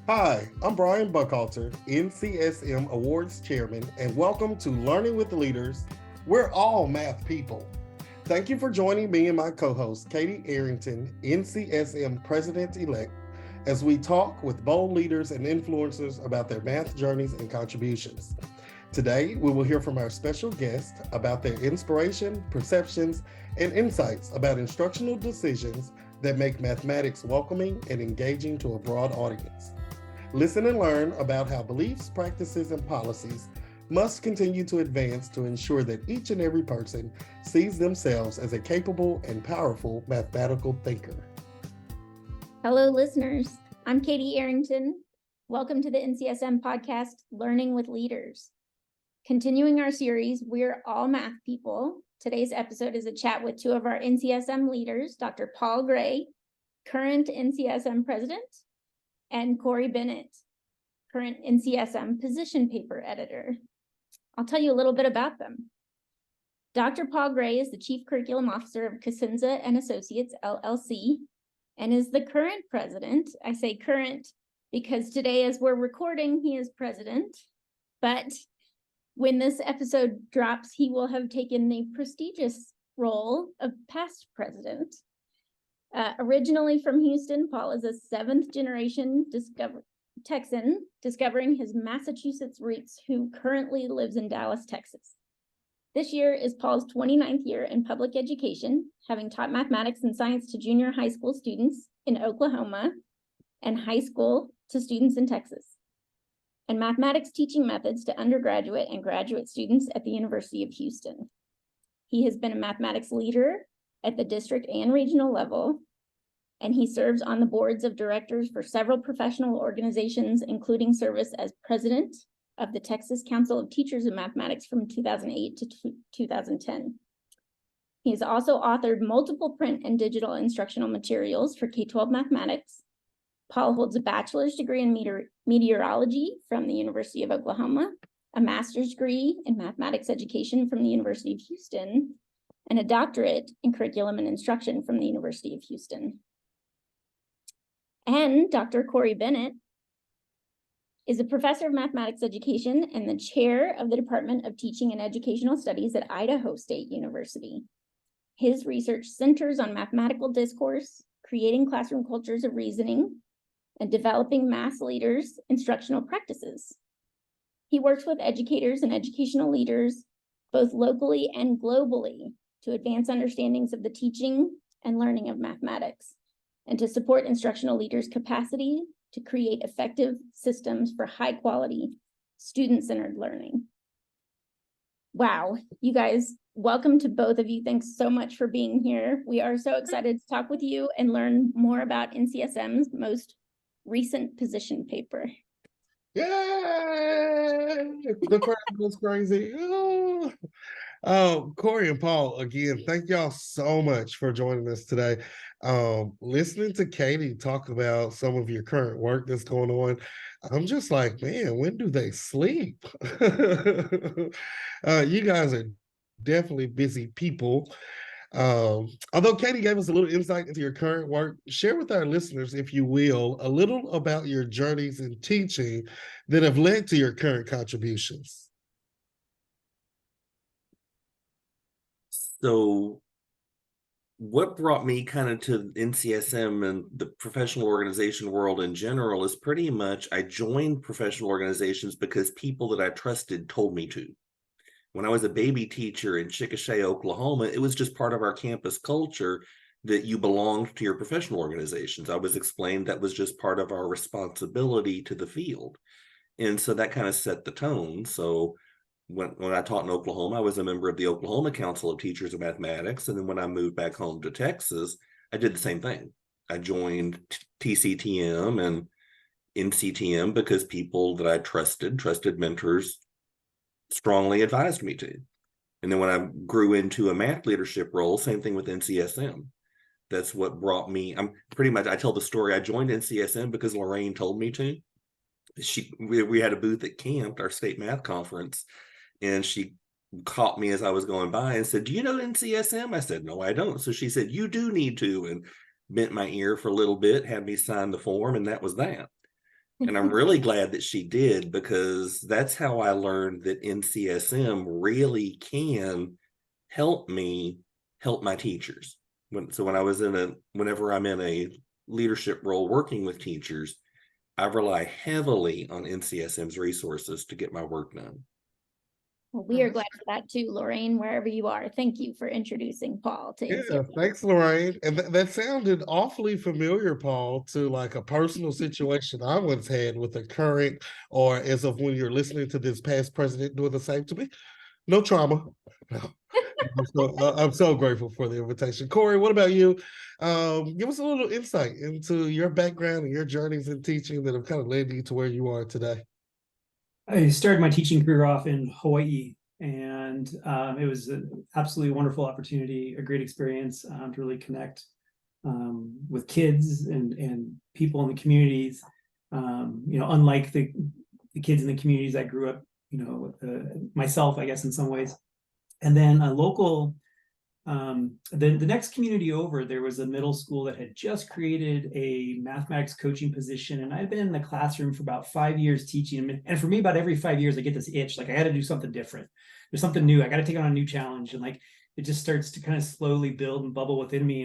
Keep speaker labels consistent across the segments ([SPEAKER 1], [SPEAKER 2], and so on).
[SPEAKER 1] Hi, I'm Brian Buckhalter, NCSM Awards Chairman, and welcome to Learning with Leaders. We're all math people. Thank you for joining me and my co-host, Katie Arrington, NCSM President-elect, as we talk with bold leaders and influencers about their math journeys and contributions. Today, we will hear from our special guest about their inspiration, perceptions, and insights about instructional decisions that make mathematics welcoming and engaging to a broad audience. Listen and learn about how beliefs, practices, and policies must continue to advance to ensure that each and every person sees themselves as a capable and powerful mathematical thinker.
[SPEAKER 2] Hello, listeners. I'm Katie Arrington. Welcome to the NCSM podcast, Learning with Leaders. Continuing our series, We're All Math People. Today's episode is a chat with two of our NCSM leaders, Dr. Paul Gray, current NCSM president, and Cory Bennett, current NCSM position paper editor. I'll tell you a little bit about them. Dr. Paul Gray is the Chief Curriculum Officer of Cosenza and Associates, LLC, and is the current president. I say current because today, as we're recording, he is president, but when this episode drops, he will have taken the prestigious role of past president. Originally from Houston, Paul is a seventh-generation Texan discovering his Massachusetts roots, who currently lives in Dallas, Texas. This year is Paul's 29th year in public education, having taught mathematics and science to junior high school students in Oklahoma and high school to students in Texas, and mathematics teaching methods to undergraduate and graduate students at the University of Houston. He has been a mathematics leader at the district and regional level, and he serves on the boards of directors for several professional organizations, including service as president of the Texas Council of Teachers of Mathematics from 2008 to 2010. He has also authored multiple print and digital instructional materials for K-12 mathematics. Paul holds a bachelor's degree in meteorology from the University of Oklahoma, a master's degree in mathematics education from the University of Houston, and a doctorate in curriculum and instruction from the University of Houston. And Dr. Cory Bennett is a professor of mathematics education and the chair of the Department of Teaching and Educational Studies at Idaho State University. His research centers on mathematical discourse, creating classroom cultures of reasoning, and developing math leaders' instructional practices. He works with educators and educational leaders, both locally and globally, to advance understandings of the teaching and learning of mathematics, and to support instructional leaders' capacity to create effective systems for high-quality, student-centered learning. Wow, you guys, welcome to both of you. Thanks so much for being here. We are so excited to talk with you and learn more about NCSM's most recent position paper.
[SPEAKER 1] Yay! The crowd goes crazy. Cory and Paul, again, thank y'all so much for joining us today. Listening to Katie talk about some of your current work that's going on, I'm just like, man, when do they sleep? You guys are definitely busy people. Although Katie gave us a little insight into your current work, share with our listeners, if you will, a little about your journeys in teaching that have led to your current contributions.
[SPEAKER 3] So what brought me kind of to NCSM and the professional organization world in general is pretty much I joined professional organizations because people that I trusted told me to. When I was a baby teacher in Chickasha, Oklahoma, it was just part of our campus culture that you belonged to your professional organizations. I was explained that was just part of our responsibility to the field. And so that kind of set the tone. So when I taught in Oklahoma, I was a member of the Oklahoma Council of Teachers of Mathematics. And then when I moved back home to Texas, I did the same thing. I joined TCTM and NCTM because people that I trusted mentors, strongly advised me to. And then when I grew into a math leadership role, same thing with NCSM. That's what brought me, I tell the story, I joined NCSM because Lorraine told me to. We had a booth at camp, our state math conference, and she caught me as I was going by and said, "Do you know NCSM?" I said, "No, I don't." So she said, "You do need to," and bent my ear for a little bit, had me sign the form, and that was that. And I'm really glad that she did, because that's how I learned that NCSM really can help me help my teachers. Whenever I'm in a leadership role working with teachers, I rely heavily on NCSM's resources to get my work done.
[SPEAKER 2] Well, we are glad for that too, Lorraine, wherever you are. Thank you for introducing Paul to NCSM.
[SPEAKER 1] Yeah, thanks, Lorraine. And that sounded awfully familiar, Paul, to like a personal situation I once had with a current, or as of when you're listening to this past president doing the same to me. No trauma. I'm so grateful for the invitation. Cory, what about you? Give us a little insight into your background and your journeys in teaching that have kind of led you to where you are today.
[SPEAKER 4] I started my teaching career off in Hawaii, and it was an absolutely wonderful opportunity, a great experience to really connect with kids and people in the communities. Unlike the kids in the communities I grew up, myself, I guess, in some ways. And then a local, the next community over, there was a middle school that had just created a mathematics coaching position. And I'd been in the classroom for about 5 years teaching. And for me, about every 5 years, I get this itch, like I got to do something different. There's something new. I got to take on a new challenge. And like, it just starts to kind of slowly build and bubble within me.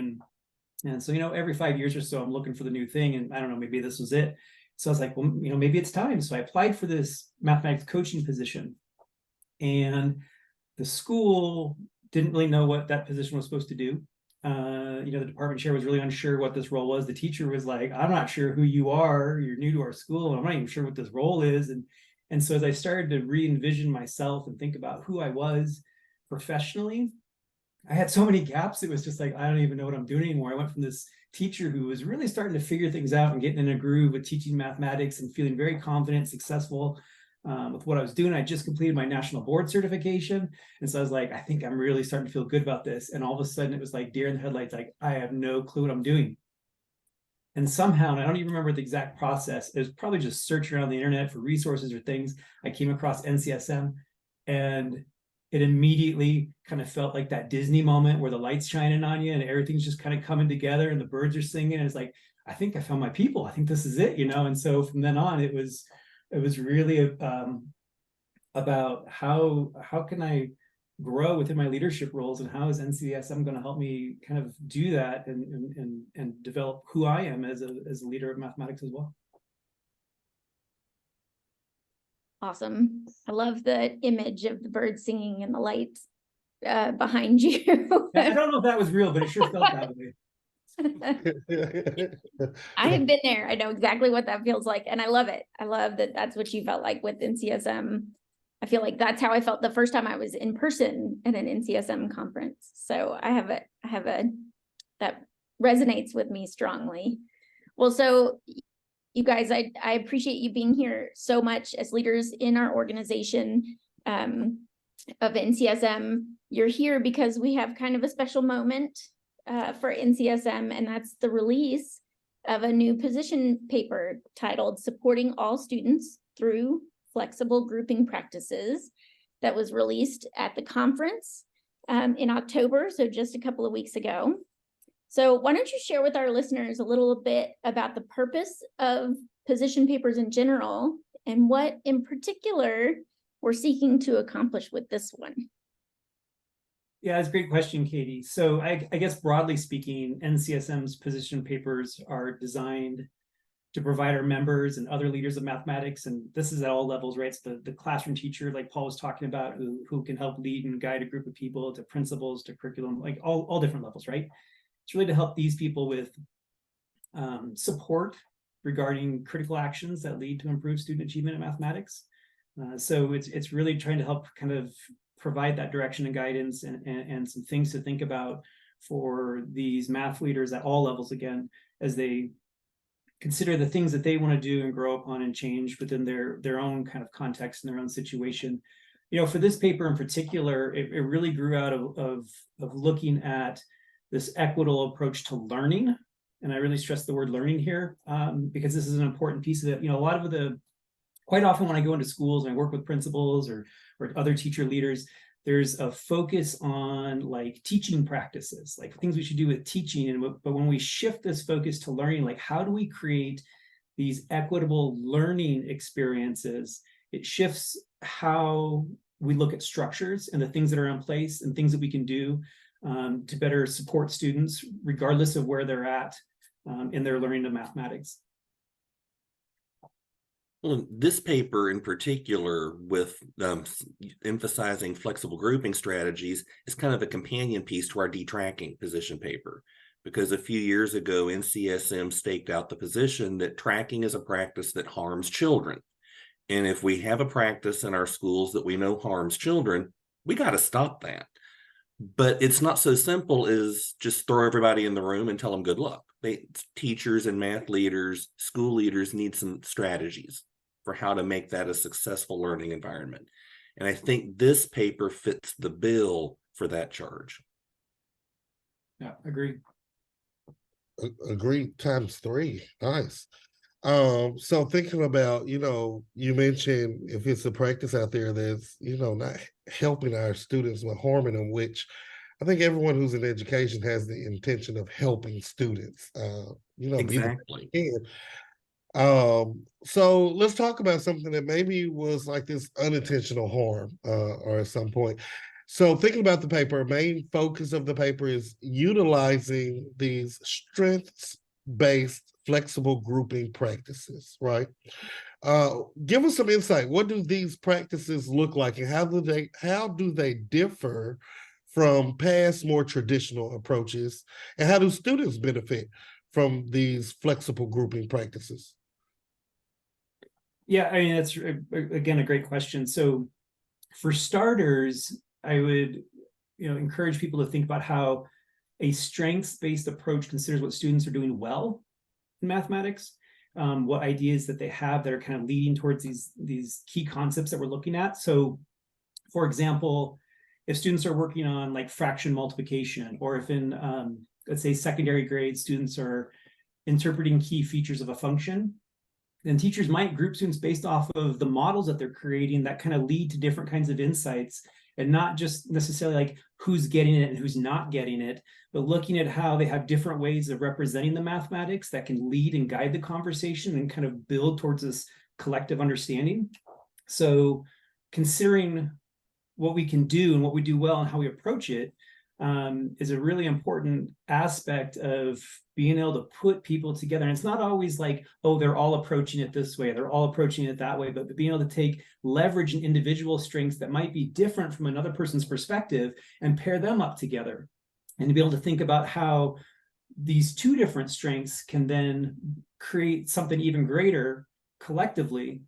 [SPEAKER 4] And so, every 5 years or so, I'm looking for the new thing. And I don't know, maybe this was it. So I was like, well, maybe it's time. So I applied for this mathematics coaching position. And the school didn't really know what that position was supposed to do. The department chair was really unsure what this role was. The teacher was like, I'm not sure who you are. You're new to our school. And I'm not even sure what this role is. And so as I started to re-envision myself and think about who I was professionally, I had so many gaps. It was just like, I don't even know what I'm doing anymore. I went from this teacher who was really starting to figure things out and getting in a groove with teaching mathematics and feeling very confident, successful with what I was doing. I just completed my national board certification. And so I was like, I think I'm really starting to feel good about this. And all of a sudden it was like deer in the headlights, like I have no clue what I'm doing. And somehow, and I don't even remember the exact process, it was probably just searching around the internet for resources or things, I came across NCSM, and it immediately kind of felt like that Disney moment where the light's shining on you and everything's just kind of coming together and the birds are singing. And it's like, I think I found my people. I think this is it, And so from then on, it was really about how can I grow within my leadership roles, and how is NCSM going to help me kind of do that and develop who I am as a leader of mathematics as well.
[SPEAKER 2] Awesome. I love the image of the birds singing and the lights behind you.
[SPEAKER 4] I don't know if that was real, but it sure felt that way.
[SPEAKER 2] I have been there. I know exactly what that feels like. And I love it. I love that that's what you felt like with NCSM. I feel like that's how I felt the first time I was in person at an NCSM conference. So I have a that resonates with me strongly. Well, so you guys, I appreciate you being here so much as leaders in our organization of NCSM. You're here because we have kind of a special moment for NCSM, and that's the release of a new position paper titled Supporting All Students Through Flexible Grouping Practices, that was released at the conference in October, so just a couple of weeks ago. So why don't you share with our listeners a little bit about the purpose of position papers in general and what in particular we're seeking to accomplish with this one?
[SPEAKER 4] Yeah, that's a great question, Katie. So I guess broadly speaking, NCSM's position papers are designed to provide our members and other leaders of mathematics, and this is at all levels, right? It's the classroom teacher, like Paul was talking about, who can help lead and guide a group of people, to principals, to curriculum, like all different levels, right? It's really to help these people with support regarding critical actions that lead to improved student achievement in mathematics. So it's really trying to help kind of provide that direction and guidance and some things to think about for these math leaders at all levels, again, as they consider the things that they want to do and grow upon and change within their own kind of context and their own situation. For this paper in particular, it really grew out of looking at this equitable approach to learning. And I really stress the word learning here because this is an important piece of it. Quite often when I go into schools and I work with principals or other teacher leaders, there's a focus on like teaching practices, like things we should do with teaching. But when we shift this focus to learning, like how do we create these equitable learning experiences, it shifts how we look at structures and the things that are in place and things that we can do to better support students, regardless of where they're at in their learning of mathematics.
[SPEAKER 3] Well, this paper in particular, with emphasizing flexible grouping strategies, is kind of a companion piece to our detracking position paper, because a few years ago, NCSM staked out the position that tracking is a practice that harms children. And if we have a practice in our schools that we know harms children, we got to stop that. But it's not so simple as just throw everybody in the room and tell them good luck. Teachers and math leaders, school leaders need some strategies for how to make that a successful learning environment. And I think this paper fits the bill for that charge.
[SPEAKER 4] Yeah, agree.
[SPEAKER 1] Agreed ×3. Nice. So thinking about, you mentioned if it's a practice out there that's, not helping our students but harming them, which I think everyone who's in education has the intention of helping students,
[SPEAKER 3] Exactly.
[SPEAKER 1] So let's talk about something that maybe was like this unintentional harm, or at some point. So thinking about the paper, main focus of the paper is utilizing these strengths-based flexible grouping practices, right? Give us some insight. What do these practices look like, and how do they differ from past more traditional approaches, and how do students benefit from these flexible grouping practices?
[SPEAKER 4] Yeah, I mean, that's again a great question. So for starters, I would encourage people to think about how a strengths-based approach considers what students are doing well in mathematics, what ideas that they have that are kind of leading towards these key concepts that we're looking at. So for example, if students are working on like fraction multiplication, or if in let's say secondary grade students are interpreting key features of a function, then teachers might group students based off of the models that they're creating that kind of lead to different kinds of insights, and not just necessarily like who's getting it and who's not getting it, but looking at how they have different ways of representing the mathematics that can lead and guide the conversation and kind of build towards this collective understanding. So considering what we can do and what we do well and how we approach it is a really important aspect of being able to put people together. And it's not always like, oh, they're all approaching it this way, they're all approaching it that way, but being able to leverage an individual strengths that might be different from another person's perspective and pair them up together, and to be able to think about how these two different strengths can then create something even greater collectively,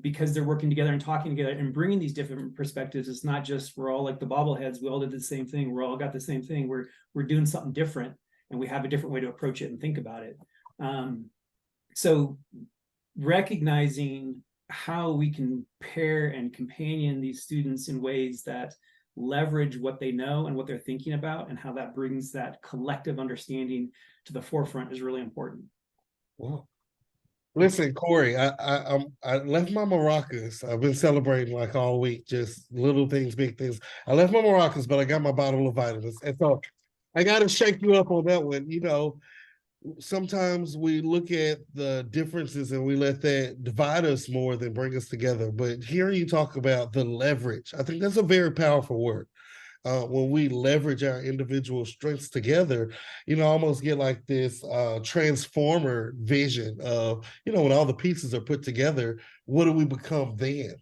[SPEAKER 4] because they're working together and talking together and bringing these different perspectives. It's not just we're all like the bobbleheads, we all did the same thing, we're all got the same thing. We're doing something different, and we have a different way to approach it and think about it. So recognizing how we can pair and companion these students in ways that leverage what they know and what they're thinking about, and how that brings that collective understanding to the forefront is really important.
[SPEAKER 1] Wow. Listen, Cory, I left my maracas. I've been celebrating like all week, just little things, big things. I left my maracas, but I got my bottle of vitamins. And so I got to shake you up on that one. Sometimes we look at the differences and we let that divide us more than bring us together. But hearing you talk about the leverage, I think that's a very powerful word. When we leverage our individual strengths together, almost get like this transformer vision of, when all the pieces are put together, what do we become then?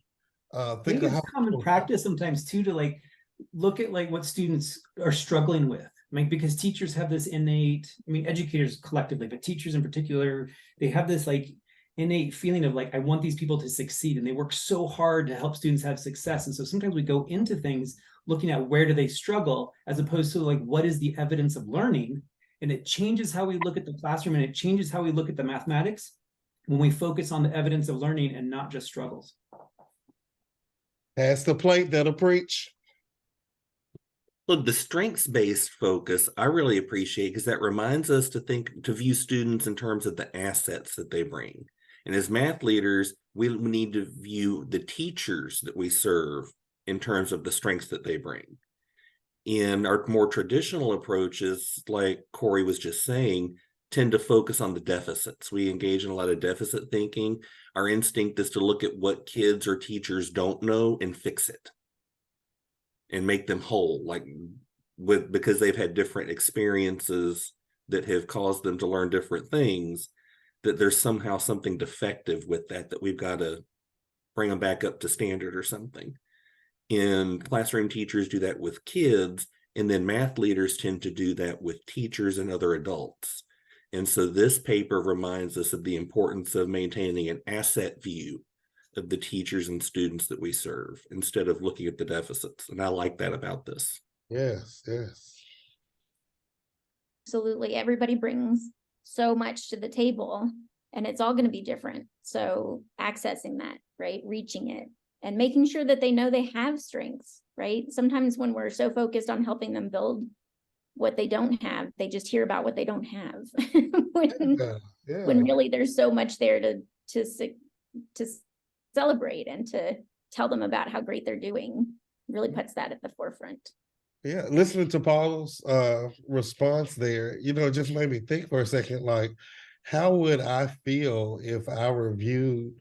[SPEAKER 4] I think it's common practice sometimes too, to look at what students are struggling with. Because teachers have this innate, educators collectively, but teachers in particular, they have this innate feeling of I want these people to succeed, and they work so hard to help students have success. And so sometimes we go into things looking at where do they struggle, as opposed to what is the evidence of learning. And it changes how we look at the classroom, and it changes how we look at the mathematics when we focus on the evidence of learning and not just struggles.
[SPEAKER 1] Pass the plate, that'll preach.
[SPEAKER 3] Look, the strengths-based focus I really appreciate, because that reminds us to view students in terms of the assets that they bring. And as math leaders, we need to view the teachers that we serve in terms of the strengths that they bring. In our more traditional approaches, like Cory was just saying, tend to focus on the deficits. We engage in a lot of deficit thinking. Our instinct is to look at what kids or teachers don't know and fix it and make them whole, because they've had different experiences that have caused them to learn different things, that there's somehow something defective with that we've got to bring them back up to standard or something. And classroom teachers do that with kids, and then math leaders tend to do that with teachers and other adults. And so this paper reminds us of the importance of maintaining an asset view of the teachers and students that we serve instead of looking at the deficits. And I like that about this.
[SPEAKER 1] Yes, yes.
[SPEAKER 2] Absolutely. Everybody brings so much to the table, and it's all going to be different. So accessing that, right? Reaching it and making sure that they know they have strengths, right? Sometimes when we're so focused on helping them build what they don't have, they just hear about what they don't have. When really there's so much there to celebrate and to tell them about how great they're doing. Really puts that at the forefront.
[SPEAKER 1] Yeah, listening to Paul's response there, it just made me think for a second, like, how would I feel if I were viewed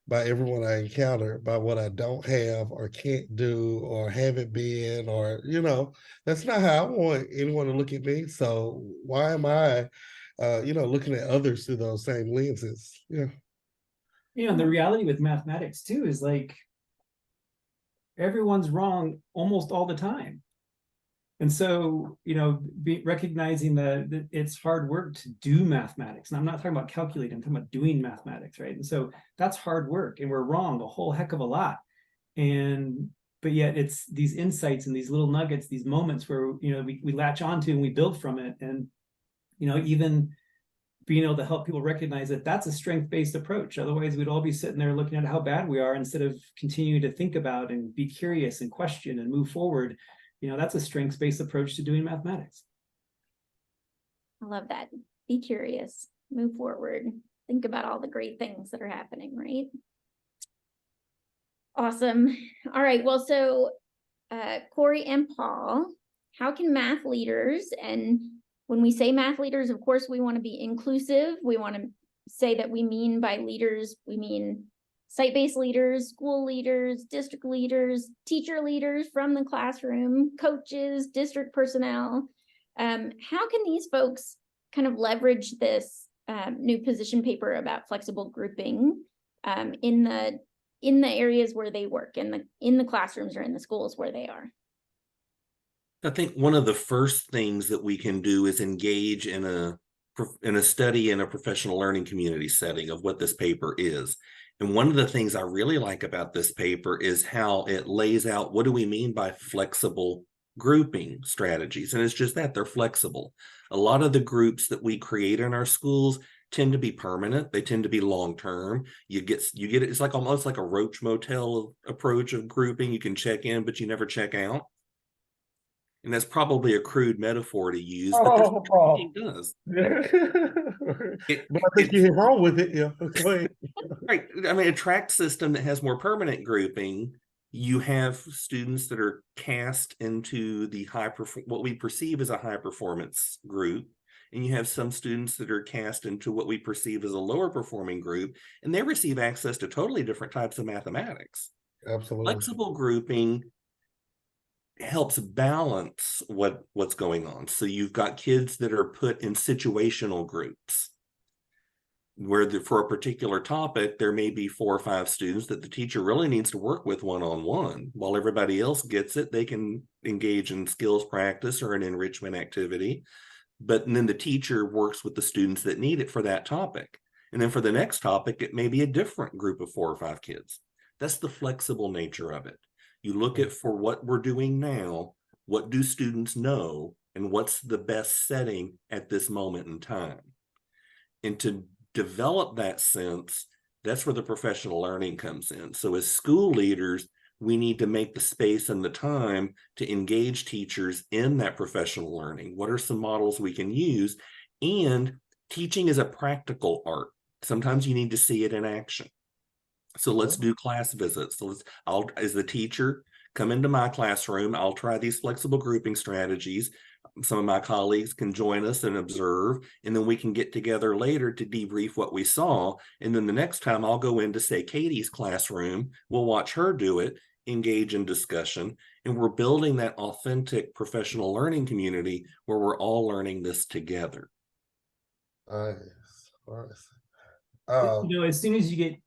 [SPEAKER 1] by everyone I encounter by what I don't have or can't do or haven't been, or, that's not how I want anyone to look at me. So why am I, looking at others through those same lenses? Yeah.
[SPEAKER 4] The reality with mathematics too is like everyone's wrong almost all the time. And so, recognizing that it's hard work to do mathematics. And I'm not talking about calculating, I'm talking about doing mathematics, right? And so that's hard work, and we're wrong a whole heck of a lot. But yet it's these insights and these little nuggets, these moments where, we latch onto and we build from it. And, even being able to help people recognize that that's a strength-based approach. Otherwise, we'd all be sitting there looking at how bad we are instead of continuing to think about and be curious and question and move forward. That's a strengths-based approach to doing mathematics.
[SPEAKER 2] I love that. Be curious, move forward, think about all the great things that are happening, right? Awesome. All right. Well, so Cory and Paul, how can math leaders, and when we say math leaders, of course, we want to be inclusive. We want to say that we mean by leaders, we mean site-based leaders, school leaders, district leaders, teacher leaders from the classroom, coaches, district personnel. How can these folks kind of leverage this new position paper about flexible grouping in the areas where they work, in the classrooms or in the schools where they are?
[SPEAKER 3] I think one of the first things that we can do is engage in a study in a professional learning community setting of what this paper is. And one of the things I really like about this paper is how it lays out what do we mean by flexible grouping strategies. And it's just that they're flexible. A lot of the groups that we create in our schools tend to be permanent. They tend to be long-term. You get it. It's like almost like a Roach Motel approach of grouping. You can check in, but you never check out. And that's probably a crude metaphor to use, but that's what grouping does.
[SPEAKER 1] But I think you're wrong with it. Yeah. Go ahead.
[SPEAKER 3] Right. I mean, a track system that has more permanent grouping, you have students that are cast into the what we perceive as a high performance group, and you have some students that are cast into what we perceive as a lower performing group, and they receive access to totally different types of mathematics.
[SPEAKER 1] Absolutely.
[SPEAKER 3] Flexible grouping helps balance what's going on. So you've got kids that are put in situational groups where for a particular topic, there may be 4 or 5 students that the teacher really needs to work with one-on-one. While everybody else gets it, they can engage in skills practice or an enrichment activity. But then the teacher works with the students that need it for that topic. And then for the next topic, it may be a different group of 4 or 5 kids. That's the flexible nature of it. You look at, for what we're doing now, what do students know, and what's the best setting at this moment in time? And to develop that sense, that's where the professional learning comes in. So as school leaders, we need to make the space and the time to engage teachers in that professional learning. What are some models we can use? And teaching is a practical art. Sometimes you need to see it in action. So let's do class visits. So I'll, as the teacher, come into my classroom. I'll try these flexible grouping strategies. Some of my colleagues can join us and observe, and then we can get together later to debrief what we saw. And then the next time I'll go into, say, Katie's classroom, we'll watch her do it, engage in discussion, and we're building that authentic professional learning community where we're all learning this together.
[SPEAKER 1] Nice.
[SPEAKER 4] As soon as you get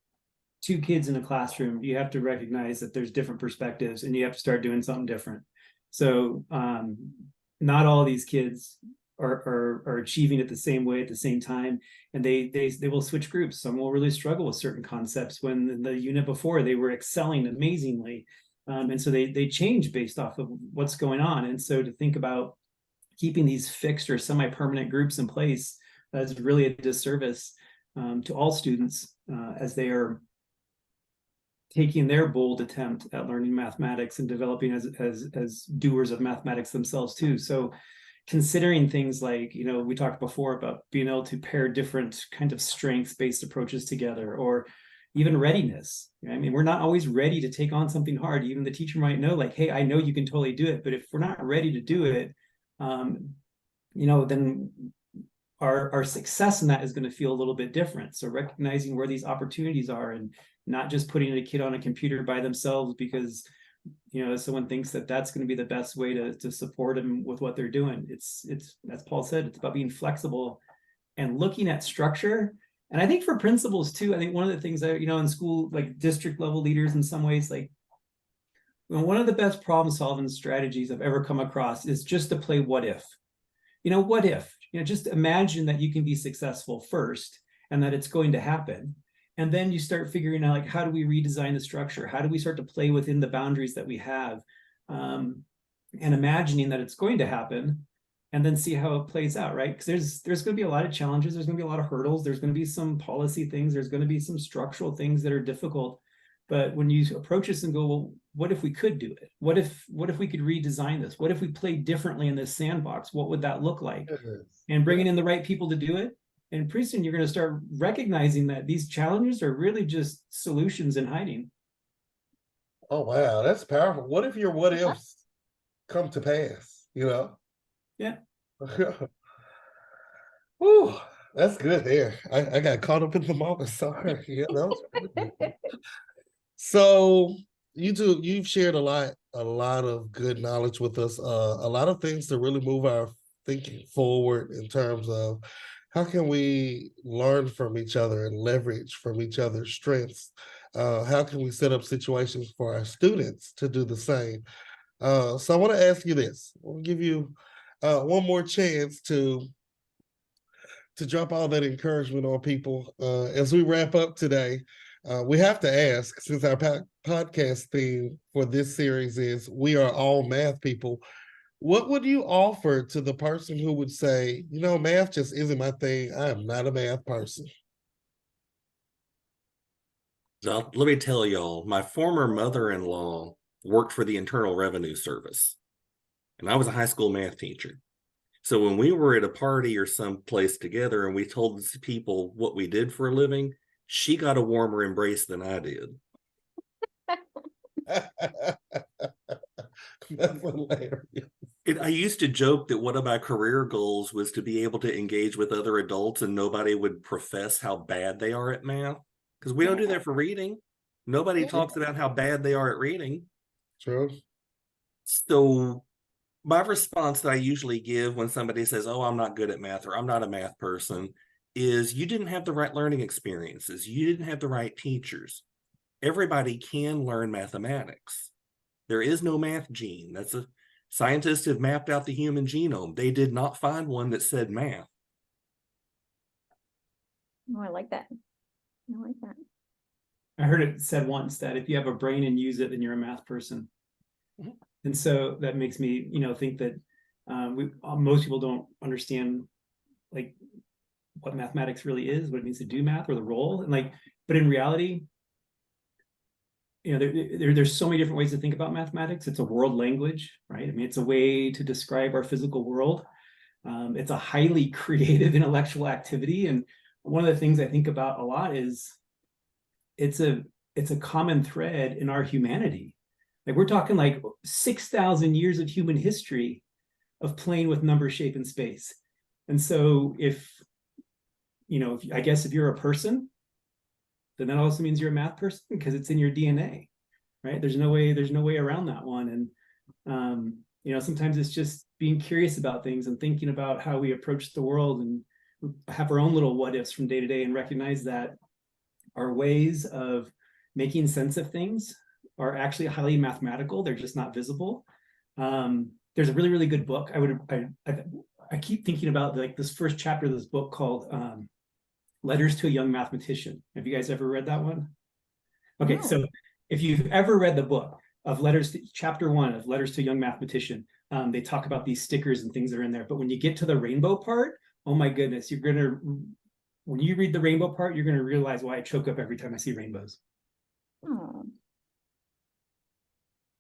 [SPEAKER 4] two kids in a classroom, you have to recognize that there's different perspectives and you have to start doing something different. So not all of these kids are achieving it the same way at the same time, and they will switch groups. Some will really struggle with certain concepts when in the unit before they were excelling amazingly, and so they change based off of what's going on. And so to think about keeping these fixed or semi-permanent groups in place is really a disservice to all students as they are taking their bold attempt at learning mathematics and developing as doers of mathematics themselves too. So considering things like, we talked before about being able to pair different kind of strengths-based approaches together, or even readiness. I mean, we're not always ready to take on something hard. Even the teacher might know, like, hey, I know you can totally do it, but if we're not ready to do it, then our success in that is going to feel a little bit different. So recognizing where these opportunities are and not just putting a kid on a computer by themselves because someone thinks that that's going to be the best way to support them with what they're doing. It's as Paul said, it's about being flexible and looking at structure. And I think for principals too, I think one of the things that in school, like district level leaders in some ways, like one of the best problem solving strategies I've ever come across is just to play what if. What if? Just imagine that you can be successful first and that it's going to happen. And then you start figuring out, like, how do we redesign the structure? How do we start to play within the boundaries that we have? And imagining that it's going to happen, and then see how it plays out, right? Because there's going to be a lot of challenges. There's going to be a lot of hurdles. There's going to be some policy things. There's going to be some structural things that are difficult. But when you approach this and go, well, what if we could do it? What if we could redesign this? What if we played differently in this sandbox? What would that look like? And bringing in the right people to do it. And pretty soon you're going to start recognizing that these challenges are really just solutions in hiding.
[SPEAKER 1] Oh, wow. That's powerful. What if your what ifs come to pass,
[SPEAKER 4] Yeah.
[SPEAKER 1] Whew, that's good there. I got caught up in the moment. Sorry. Yeah, that was good. So you've shared a lot of good knowledge with us, a lot of things to really move our thinking forward in terms of how can we learn from each other and leverage from each other's strengths? How can we set up situations for our students to do the same? So I want to ask you this. We'll give you one more chance to drop all that encouragement on people. As we wrap up today, we have to ask, since our podcast theme for this series is "We are all math people," what would you offer to the person who would say, math just isn't my thing. I am not a math person?
[SPEAKER 3] Now, let me tell y'all, my former mother-in-law worked for the Internal Revenue Service, and I was a high school math teacher. So when we were at a party or someplace together and we told people what we did for a living, she got a warmer embrace than I did.
[SPEAKER 1] That's hilarious.
[SPEAKER 3] I used to joke that one of my career goals was to be able to engage with other adults and nobody would profess how bad they are at math, because we don't do that for reading. Nobody talks about how bad they are at reading.
[SPEAKER 1] True.
[SPEAKER 3] So my response that I usually give when somebody says, oh, I'm not good at math or I'm not a math person, is you didn't have the right learning experiences. You didn't have the right teachers. Everybody can learn mathematics. There is no math gene. Scientists have mapped out the human genome. They did not find one that said math.
[SPEAKER 2] Oh, I like that.
[SPEAKER 4] I heard it said once that if you have a brain and use it, then you're a math person. Mm-hmm. And so that makes me, think that most people don't understand like what mathematics really is, what it means to do math, or the role. And but in reality, there's so many different ways to think about mathematics. It's a world language, right? I mean, it's a way to describe our physical world. It's a highly creative intellectual activity. And one of the things I think about a lot is it's a common thread in our humanity. Like we're talking like 6,000 years of human history of playing with number, shape, and space. And so if I guess if you're a person, then that also means you're a math person because it's in your DNA, right? There's no way around that one. And sometimes it's just being curious about things and thinking about how we approach the world and have our own little what ifs from day to day, and recognize that our ways of making sense of things are actually highly mathematical. They're just not visible. There's a really, really good book. I keep thinking about this first chapter of this book called Letters to a Young Mathematician. Have you guys ever read that one? Okay, no. So if you've ever read the book of chapter 1 of Letters to a Young Mathematician, they talk about these stickers and things that are in there. But when you get to the rainbow part, oh my goodness, when you read the rainbow part, you're gonna realize why I choke up every time I see rainbows.
[SPEAKER 2] Oh,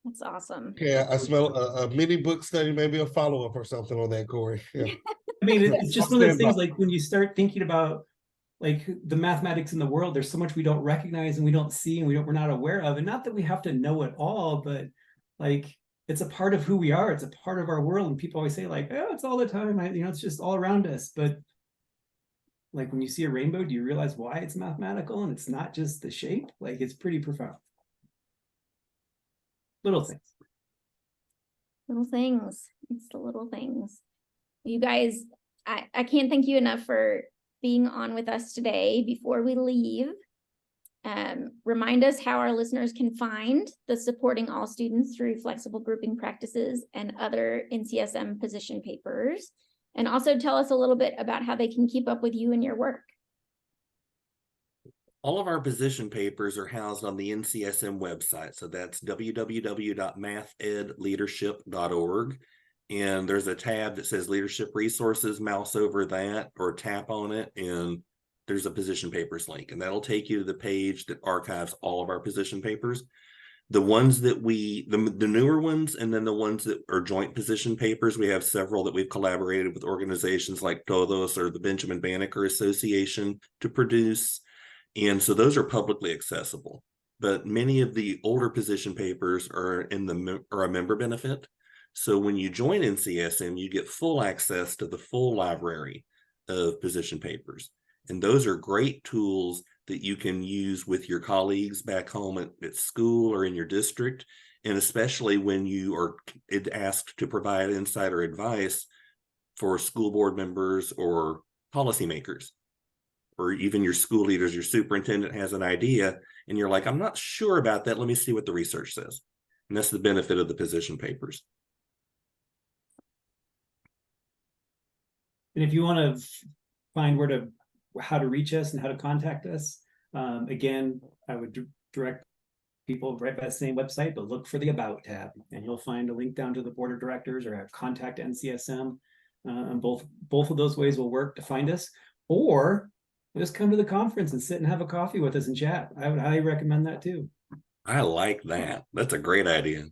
[SPEAKER 2] that's awesome.
[SPEAKER 1] Yeah, I smell a mini book study, maybe a follow-up or something on that, Cory. Yeah.
[SPEAKER 4] I mean, it's just one of those things, like when you start thinking about like the mathematics in the world, there's so much we don't recognize and we don't see and we're not aware of. And not that we have to know it all, but like it's a part of who we are. It's a part of our world. And people always say like, oh, it's all the time. It's just all around us. But like when you see a rainbow, do you realize why it's mathematical and it's not just the shape? Like it's pretty profound. Little things.
[SPEAKER 2] Little things. It's the little things. You guys, I can't thank you enough for being on with us today. Before we leave, remind us how our listeners can find the Supporting All Students Through Flexible Grouping Practices and other NCSM position papers. And also tell us a little bit about how they can keep up with you and your work.
[SPEAKER 3] All of our position papers are housed on the NCSM website. So that's www.mathedleadership.org. And there's a tab that says Leadership Resources. Mouse over that or tap on it, and there's a position papers link. And that'll take you to the page that archives all of our position papers. The ones that the newer ones, and then the ones that are joint position papers, we have several that we've collaborated with organizations like Todos or the Benjamin Banneker Association to produce. And so those are publicly accessible. But many of the older position papers are a member benefit. So when you join NCSM, you get full access to the full library of position papers. And those are great tools that you can use with your colleagues back home at school or in your district. And especially when you are asked to provide insider advice for school board members or policymakers, or even your school leaders. Your superintendent has an idea and you're like, I'm not sure about that. Let me see what the research says. And that's the benefit of the position papers.
[SPEAKER 4] And if you want to find how to reach us and how to contact us, again, I would direct people right by the same website, but look for the About tab, and you'll find a link down to the board of directors or contact NCSM. And both of those ways will work to find us, or just come to the conference and sit and have a coffee with us and chat. I would highly recommend that too.
[SPEAKER 3] I like that. That's a great idea.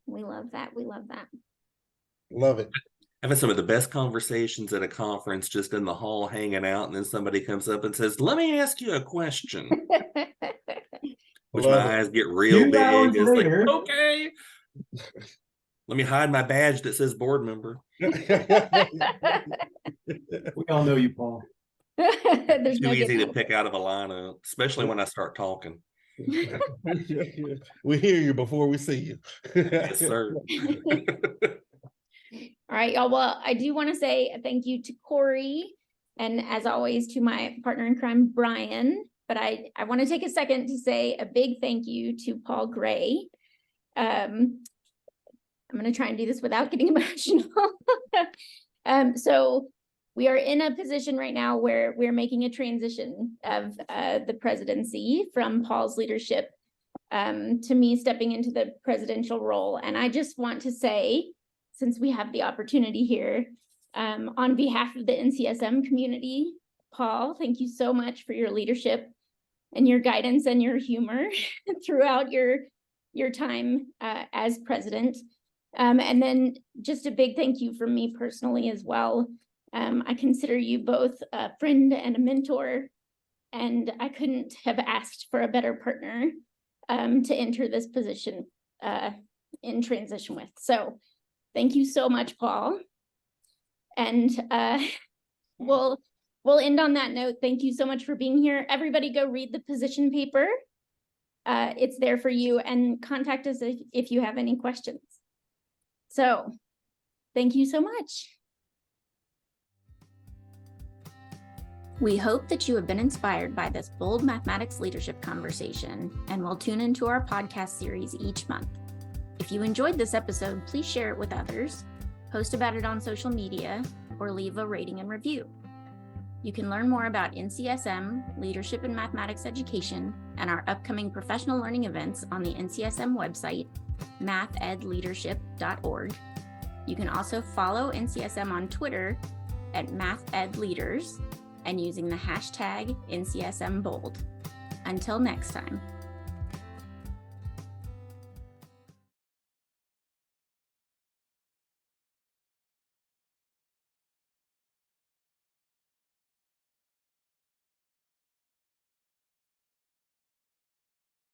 [SPEAKER 2] We love that. We love that.
[SPEAKER 1] Love it.
[SPEAKER 3] I've had some of the best conversations at a conference, just in the hall hanging out, and then somebody comes up and says, let me ask you a question. Which my eyes get real big. It's like, okay. Let me hide my badge that says board member.
[SPEAKER 4] We all know you, Paul.
[SPEAKER 3] It's too easy to pick out of a lineup, especially when I start talking.
[SPEAKER 1] We hear you before we see you.
[SPEAKER 3] Yes, sir.
[SPEAKER 2] All right, y'all. Well, I do want to say a thank you to Cory, and as always to my partner in crime, Brian. But I want to take a second to say a big thank you to Paul Gray. I'm going to try and do this without getting emotional. So we are in a position right now where we're making a transition of the presidency from Paul's leadership to me stepping into the presidential role. And I just want to say, since we have the opportunity here, on behalf of the NCSM community, Paul, thank you so much for your leadership and your guidance and your humor throughout your time as president. And then just a big thank you from me personally as well. I consider you both a friend and a mentor, and I couldn't have asked for a better partner to enter this position in transition with. So Thank you so much, Paul. And we'll end on that note. Thank you so much for being here. Everybody go read the position paper. It's there for you, and contact us if you have any questions. So thank you so much. We hope that you have been inspired by this bold mathematics leadership conversation and will tune into our podcast series each month. If you enjoyed this episode, please share it with others, post about it on social media, or leave a rating and review. You can learn more about NCSM, Leadership in Mathematics Education, and our upcoming professional learning events on the NCSM website, mathedleadership.org. You can also follow NCSM on Twitter at mathedleaders and using the hashtag NCSMBold. Until next time.